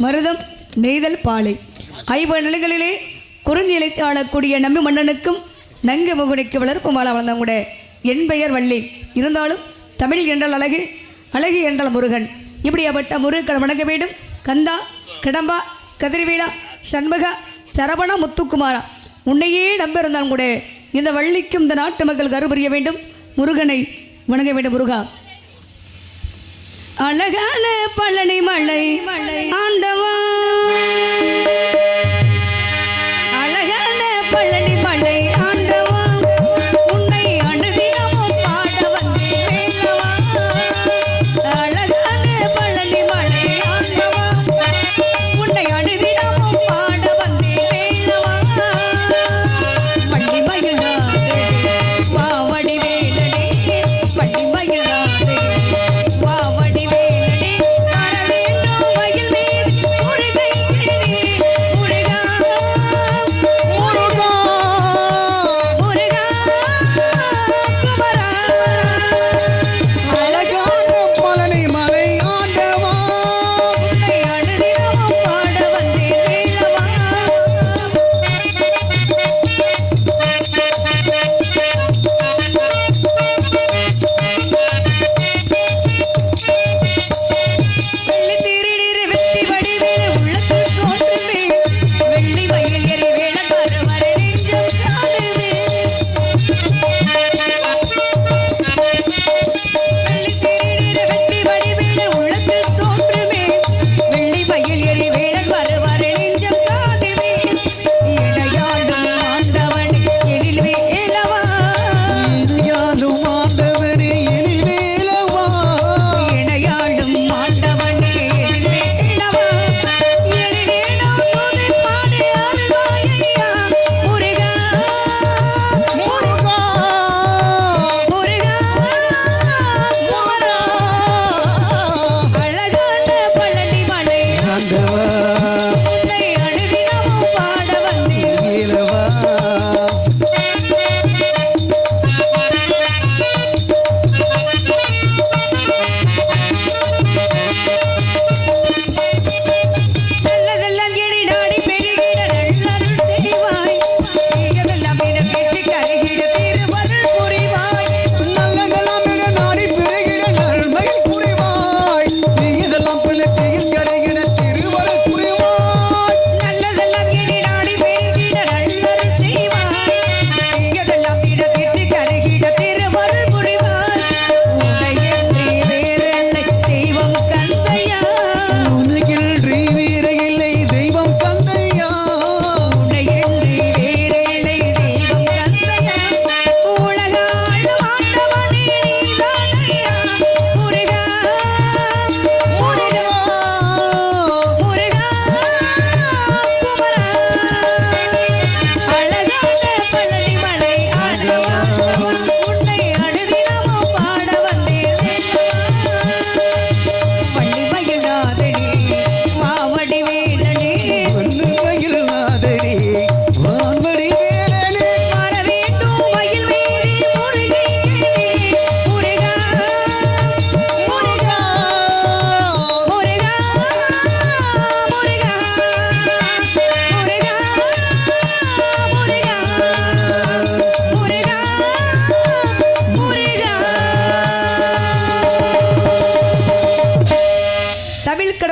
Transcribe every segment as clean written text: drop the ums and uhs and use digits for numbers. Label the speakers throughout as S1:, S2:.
S1: மருதம் நெய்தல் பாலை ஐவ நிலைகளிலே குறிஞ்சி இழைத்து ஆளக்கூடிய நம்பி மன்னனுக்கும் நங்க முகுனிக்கு வளர்ப்பு மாலை வளர்ந்தவங்க கூட என் பெயர் வள்ளி. இருந்தாலும் தமிழ் என்றால் அழகு, அழகு என்றால் முருகன். இப்படியாப்பட்ட முருகன் வணங்க வேண்டும். கந்தா, கிடம்பா, கதிர்வேலா, சண்முகா, சரவணா, முத்துக்குமாரா உன்னையே நம்ப இருந்தாலும் கூட இந்த வள்ளிக்கும் இந்த நாட்டு மக்கள் கரு புரிய வேண்டும். முருகனை வணங்க வேண்டும். முருகா, அழகான பழனி மலை ஆண்டவா, அழகான பழனி மலை ஆண்டவா, உன்னை அனுதினமும் பாட வந்தேன் வேலவா. அழகான பழனி மலை ஆண்டவா, உன்னை அனுதினமும் பாட வந்தேன் வேலவா. பள்ளி மயிலாதே வாவடி வேலனே, பள்ளி மயிலாதே வாவடி வேலனே, வர வேண்டும் மயில் மீது முருகன்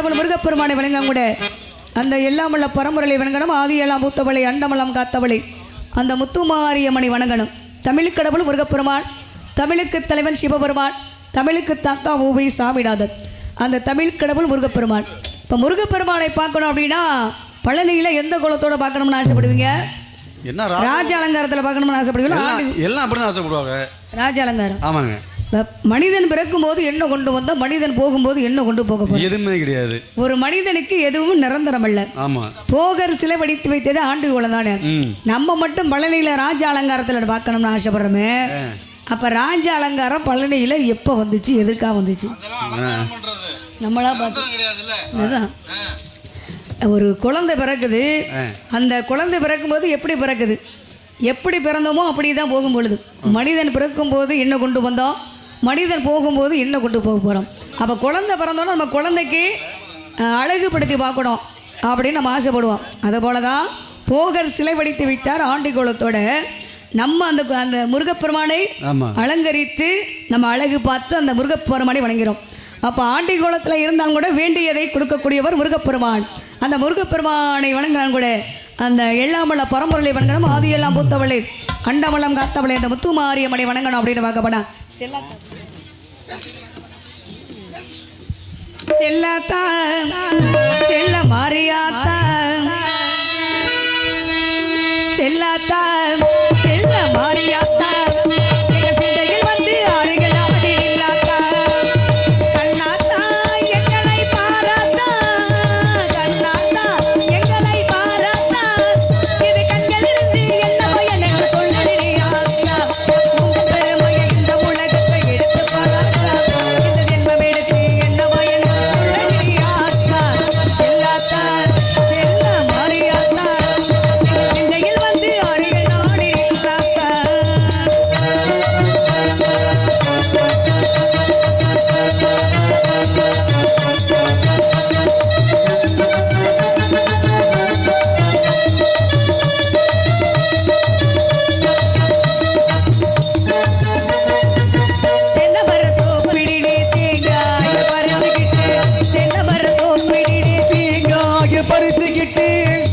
S1: கடவுள் முருகப்பெருமானை வணங்க கூட அந்த எல்லாமல்ல பரம்பொருளை வணங்கணும். ஆதி எல்லாம் மூத்தவளை அண்டமலம் காத்தவளை அந்த முத்துமாரியம்மனை வணங்கணும். தமிழ் கடவுள் முருகப்பெருமான், தமிழுக்கு தலைவன் சிவபெருமான், தமிழுக்கு தாத்தா ஊவை சாமிநாதன், அந்த தமிழ் கடவுள் முருகப்பெருமான். இப்போ முருகப்பெருமானை பார்க்கணும் அப்படின்னா பழனியில் எந்த குலத்தோட பார்க்கணும்னு ஆசைப்படுவீங்க?
S2: என்ன
S1: ராஜ அலங்காரத்தில் பார்க்கணும்னு ஆசைப்படுவீங்களா?
S2: எல்லாம் அப்படி ஆசைப்படுவாங்க.
S1: ராஜ அலங்காரம்.
S2: ஆமாங்க.
S1: மனிதன் பிறக்கும் போது என்ன கொண்டு வந்தா, மனிதன் போகும்போது என்ன கொண்டு போக போகுது?
S2: எதுவுமே கிடையாது.
S1: ஒரு மனிதனுக்கு எதுவும் நிரந்தரம் அல்ல.
S2: ஆமா.
S1: போகர் சிலை வடித்து வைத்தது ஆண்டு கோலம் தானே. நம்ம மட்டும் பழனியில ராஜ அலங்காரத்தில் பார்க்கணும்னு ஆசைப்படுறோமே. அப்ப ராஜ அலங்காரம் பழனியில எப்ப வந்துச்சு, எதற்காக வந்துச்சு? நம்மளா பார்த்து ஒரு குழந்தை பிறக்குது. அந்த குழந்தை பிறக்கும் போது எப்படி பிறக்குது? எப்படி பிறந்தோமோ அப்படி தான் போகும் பொழுது. மனிதன் பிறக்கும் போது என்ன கொண்டு வந்தோம், மனிதன் போகும்போது என்ன கொண்டு போக போகிறோம். அப்போ குழந்தை பிறந்தோன்னா நம்ம குழந்தைக்கு அழகுபடுத்தி பார்க்கணும் அப்படின்னு நம்ம ஆசைப்படுவோம். அதுபோல தான் போகர் சிலை வடித்து வைத்தார் ஆண்டிகோலத்தோட. நம்ம அந்த அந்த முருகப்பெருமானை அலங்கரித்து நம்ம அழகு பார்த்து அந்த முருகப்பெருமானை வணங்கிறோம். அப்போ ஆண்டிகோலத்தில் இருந்தாலும் கூட வேண்டியதை கொடுக்கக்கூடியவர் முருகப்பெருமான். அந்த முருகப்பெருமானை வணங்கினாலும் கூட அந்த எல்லாமல்ல பரம்பொருளை வணங்கணும். ஆதி எல்லாம் பூத்தவளை அண்டமலம் காத்தவளை அந்த முத்துமாரியம்மனை வணங்கணும் அப்படின்னு பார்க்கப்படா. செல்லாத்தா செல்ல மாரியாத்தா செல்லாத்தா செல்ல மாரியாத்தா எங்கள் சிந்தையில் வந்து ஆறுகள் ஆடி இல்லாத்தா கண்ணாத்தா எங்களை பாராத்தா கண்ணாத்தா எங்களை பாராத்தா இது கண்களிலிருந்து என்ன பயன் என்று சொல்லடியாத்தா உங்கள் பெருமையை இந்த உலகத்தை எடுத்து பாராத்தா இந்த ஜென்மம் எடுத்து என்ன பயன் சொல்லடியாத்தா செல்லாத்தா செல்ல மாரியாத்தா எங்கள் சிந்தையில் வந்து ஆறுகள் ஆடி இல்லாத்தா.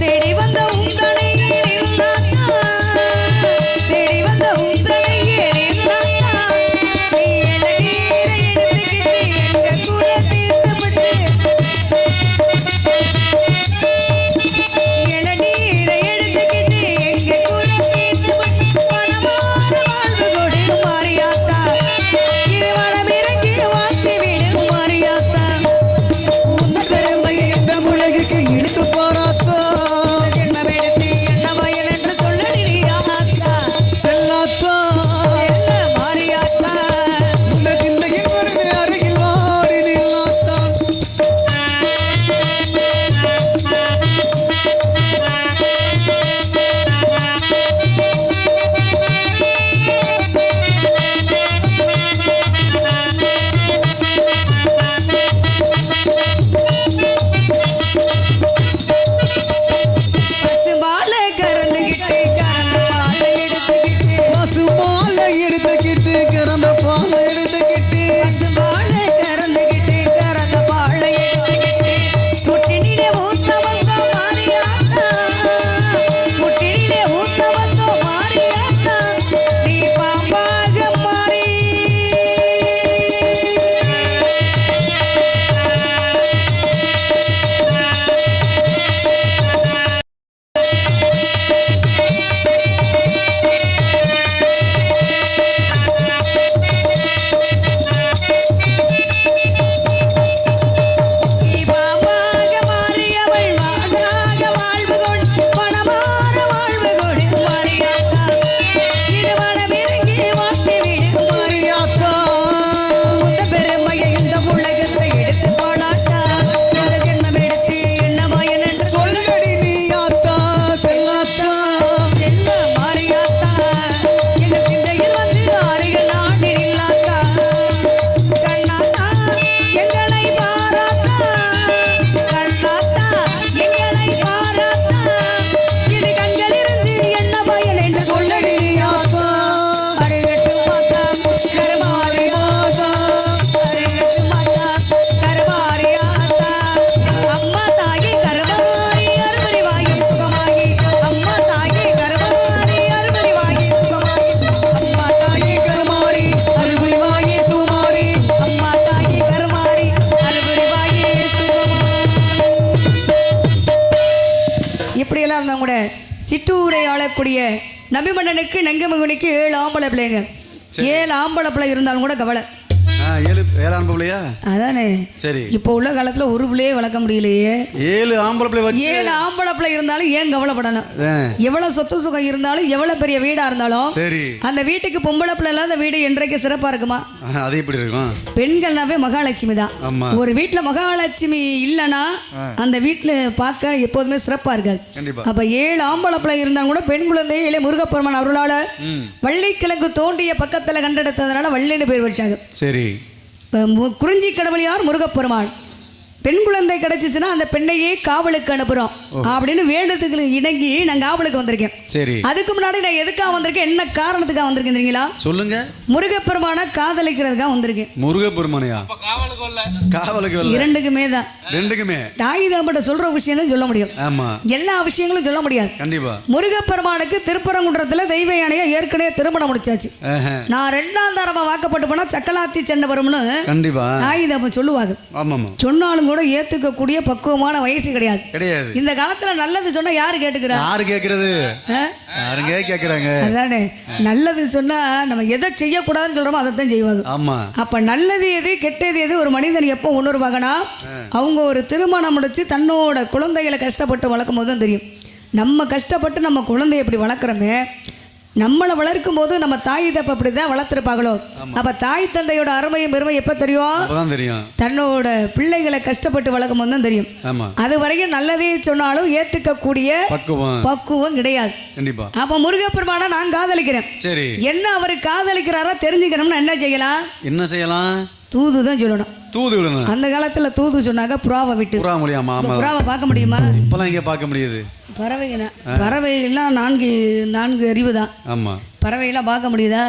S1: தேடி வந்த உந்தனையே தேடி வந்த உந்தனையே நீ இளநீரை எடுத்துக்கிட்டு எங்க கூட தீர்த்தப்பட்டு இளநீரை எடுத்துக்கிட்டு எங்க கூட தீர்த்தப்பட்டு பணமான வாழ்வு கொடு மாரியாத்தா இது மனமிறங்கி வாழ்த்தி விடு மாரியாத்தா உந்த பெருமையை இந்த உலகுக்கு எடுத்து போராத்தா ஜென்மம் எடுத்து என்ன பயன் என்று சொல்லடியாத்தா செல்லாத்தா செல்ல மாரியாத்தா உன்னை சிந்தையில் வருது அருகில் வாடி நில்லாத்தா. பசுமாலை கறந்துகிட்டு கறந்த பாலை எடுத்துக்கிட்டு
S2: பசுமாலை எடுத்துக்கிட்டு கறந்த பாலை எடுத்துக்கிட்டு
S1: பசுமாலை கறந்துகிட்டு கறந்த பாலை எடுத்துக்கிட்டு முட்டினிலே ஊத்த வந்தோம் மாரியாத்தா முட்டினிலே ஊத்த வந்தோம் மாரியாத்தா நீ பாம்பாக மாறி வளர்ந்தவங்க கூட சிற்றூரை ஆளக்கூடிய நபிமன்னனுக்கு நங்கமகனுக்கு 7 ஆம்பளை பிள்ளைங்க. 7 ஆம்பளை பிள்ளை இருந்தாலும் கூட கவலை.
S2: 7 ஆம்பளை பிள்ளையா?
S1: அதானே.
S2: சரி.
S1: இப்போ உள்ள காலத்துல ஒரு பிள்ளையே வளர்க்க முடியலையே.
S2: 7 ஆம்பளை பிள்ளை வச்சு
S1: 7 ஆம்பளை பிள்ளை இருந்தாலும் ஏன் கவலைப்படணும்? எவ்வளவு சொத்து சுகம் இருந்தாலும் எவ்வளவு பெரிய வீடா இருந்தாலும்
S2: சரி
S1: அந்த வீட்டுக்கு பொம்பளை பிள்ளை இல்லாத வீடு என்றைக்கு சிறப்பா இருக்குமா?
S2: அது எப்படி இருக்கும்?
S1: பெண்கள்னாவே மகாலட்சுமி தான். ஒரு வீட்டுல மகாலட்சுமி இல்லைன்னா அந்த வீட்டுல பார்க்க எப்போதுமே சிறப்பா இருக்காது. அப்ப 7 ஆம்பளை பிள்ளை இருந்தாலும் கூட பெண் குழந்தையை முருகப்பெருமான் அருளால வள்ளிக்கிழங்கு தோண்டிய பக்கத்துல கண்டெடுத்ததுனால வள்ளின்னு பேர் வச்சாங்க.
S2: சரி.
S1: குறிஞ்சி கடவுள் யார்? முருகப்பெருமான். பெண் குழந்தை கிடைச்சிச்சுன்னா அந்த பெண்ணையே காவலுக்கு அனுப்புறோம் அப்படின்னு வேண்டத்துக்கு இணங்கி நான் காவலுக்கு வந்திருக்கேன்.
S2: சரி. அதுக்கு
S1: முன்னாடி நான் எதுக்காக வந்திருக்கேன், என்ன காரணத்துக்காக வந்திருக்கேன் தெரியுங்களா?
S2: சொல்லுங்க.
S1: முருகப்பெருமான காதலிக்கிறதுக்காக வந்திருக்கேன்.
S2: முருகப்பெருமானையா? காவலுக்கு இல்ல,
S1: இரண்டுக்குமே தான்.
S2: ரெண்டுக்குமே
S1: தாய் தாம்பட்ட சொல்ற விஷயம் தான் சொல்ல முடியும்.
S2: ஆமா,
S1: எல்லா விஷயங்களும் சொல்ல முடியாது.
S2: கண்டிப்பா.
S1: முருகப்பெருமானுக்கு திருப்பரங்குன்றத்துல தெய்வ யானையா ஏற்கனவே திருமணம் முடிச்சாச்சு. நான் 2ஆம் தரமா வாக்கப்பட்டு போனா சக்கலாத்தி சென்ன வரும்னு கண்டிப்பா தாய் தாம்பம் சொல்லுவாங்க. சொன்னாலும் கூட ஏத்துக்கக்கூடிய பக்குவமான வயசு கிடையாது. இந்த காலத்துல நல்லது சொன்னா யாரு கேட்டுக்கிறா?
S2: யாரு கேக்குறது? யாருங்க கேக்குறாங்க? அதானே.
S1: நல்லது சொன்னா நம்ம எதை செய்யக்கூடாதுன்னு சொல்றோமோ அதை தான் செய்வாங்க. ஆமா. அப்ப நல்லது எது கெட்டது எது ஒரு மனிதன் எப்போ உணர்வாங்கன்னா அவங்க ஒரு திருமணம் முடிச்சு தன்னோட குழந்தைகளை கஷ்டப்பட்டு வளர்க்கும் போது தான் தெரியும். நம்ம கஷ்டப்பட்டு நம்ம குழந்தைய எப்படி வளர்க்குறோமே, நம்மளை வளர்க்கும் போது நம்ம தாய் தப்ப அப்படிதான் வளர்த்துருப்பாங்களோ. அப்ப தாய் தந்தையோட அருமையும் பெருமை எப்ப தெரியும்? தன்னோட பிள்ளைகளை கஷ்டப்பட்டு வளர்க்கும் போது தான் தெரியும். அது வரைக்கும் நல்லதே சொன்னாலும் ஏத்துக்கக்கூடிய பக்குவம் கிடையாது. அப்ப முருகப்பெருமானை நான் காதலிக்கிறேன். என்ன அவரு காதலிக்கிறாரா தெரிஞ்சுக்கணும்னா என்ன செய்யலாம்? தூது தான் சொல்லணும். தூது விடணும். அந்த காலத்துல தூது சொன்னாங்க புறாவை விட்டு. புறாவை பார்க்க முடியுமா? இப்பெல்லாம் இங்க பார்க்க முடியுது. பறவைகள்லாம் நான்கு அறிவு தான். ஆமா. பறவைகள்லாம் பார்க்க முடியுதா?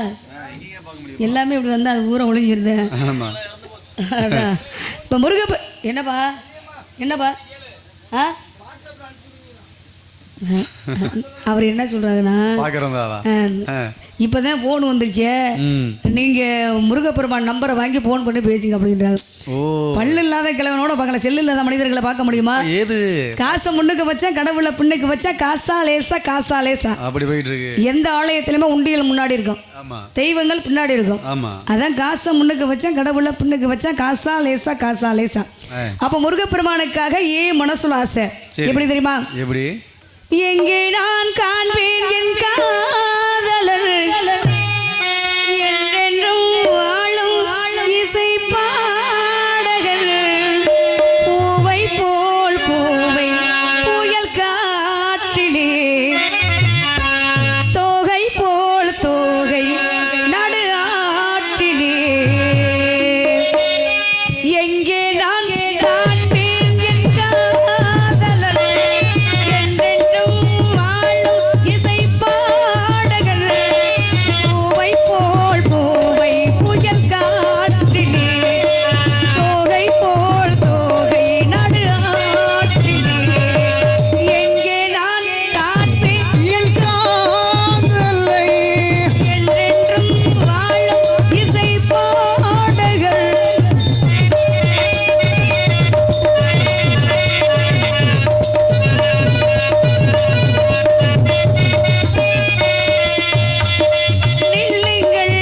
S1: எல்லாமே இப்படி வந்து அது ஊரை ஒளிஞ்சிருந்தேன். அதான் இப்போ என்னப்பா அவர் என்ன சொல்றாருன்னா இப்பதான் போன் வந்துருச்சே, நீங்க முருகப்பெருமான் நம்பரை வாங்கி போன் பண்ணி பேசுங்க அப்படின்றாங்க. பல்லு இல்லாத கிழவனோட பார்க்கல, செல்லு இல்லாத மனிதர்களை பார்க்க முடியுமா? காசை முன்னுக்கு வச்சா கடவுளை பின்னுக்கு வச்சா காசா லேசா அப்படி போயிட்டு இருக்கு. எந்த ஆலயத்திலுமே உண்டியல் முன்னாடி இருக்கும், தெய்வங்கள் பின்னாடி இருக்கும். அதான் காசை முன்னுக்கு வச்சா கடவுளை பின்னுக்கு வச்சா காசா லேசா. அப்ப முருகப்பெருமானுக்காக மனசுல ஆசை. எப்படி தெரியுமா? எப்படி? எங்கே நான் காண்பேன் என் காதலர் என்றென்றும் வாழும் இசை பாடகர், பூவை போல் பூவை புயல் காற்றிலே, தோகை போல் தோகை நடு ஆற்றிலே, எங்கே நான் காண்பேன் என் காதலர் என்றென்றும் வாழும் இசை பாடகர், பூவை போல் பூவை புயல் காற்றிலே, தோகை போல் தோகை நடு ஆற்றிலே, எங்கே நான் காண்பேன் என் காதலை என்றென்றும் வாழும் இசை பாடகர். நில்லுங்கள்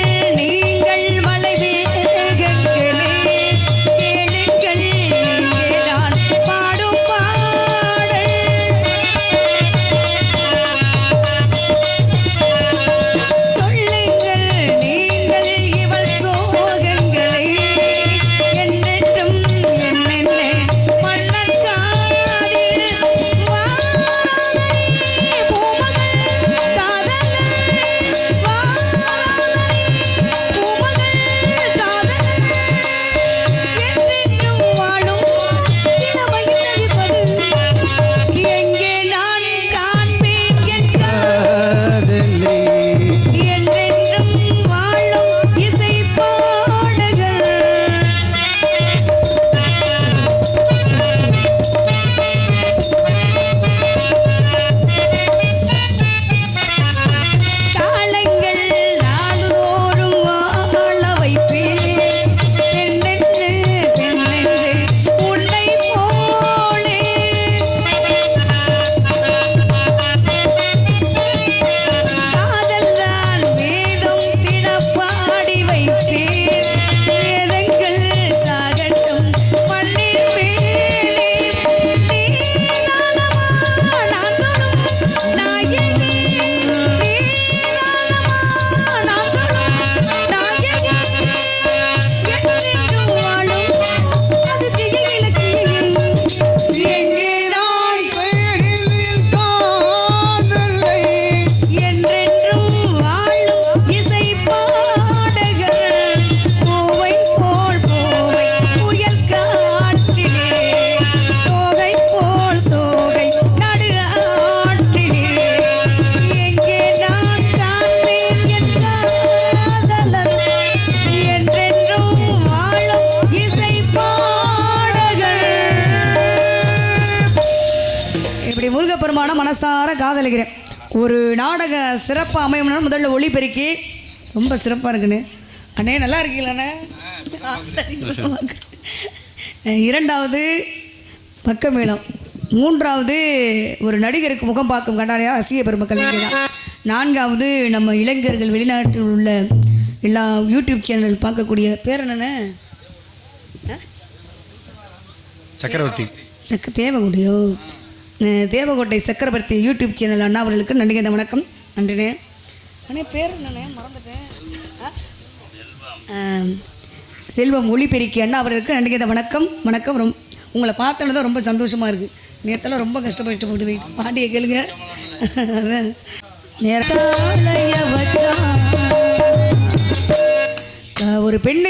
S1: முருகப்பெருமான மனசார காதலிக்கிறேன். ஒரு நாடக சிறப்பாக அமையணும்னா முதல்ல ஒளிபெருக்கி ரொம்ப சிறப்பாக இருக்குன்னு. அண்ணே நல்லா இருக்கீங்களாண்ணே? இரண்டாவது பக்கமேளம், மூன்றாவது ஒரு நடிகருக்கு முகம் பார்க்கும் கண்ணாடியா ரசிக பெருமக்கள் தான். நான்காவது நம்ம இளைஞர்கள் வெளிநாட்டில் உள்ள எல்லா யூடியூப் சேனல் பார்க்கக்கூடிய பேர் என்னென்ன
S2: சக்கரவர்த்தி
S1: தேவகுடியோ தேவகோட்டை சக்கரவர்த்தி யூடியூப் சேனல் அண்ணா அவர்களுக்கு நன்றி இந்த வணக்கம். நன்றிண்ணே. அண்ணே பேர் என்னண்ணே மறந்துட்டேன். செல்வம் ஒளிபெருக்கி அண்ணா அவர்களுக்கு நன்றி இந்த வணக்கம். வணக்கம். உங்களை பார்த்தோன்னு தான் ரொம்ப சந்தோஷமாக இருக்குது. நேரத்தில் ரொம்ப கஷ்டப்பட்டு போட்டு பாண்டியை கேளுங்க. ஒரு பெண்ணு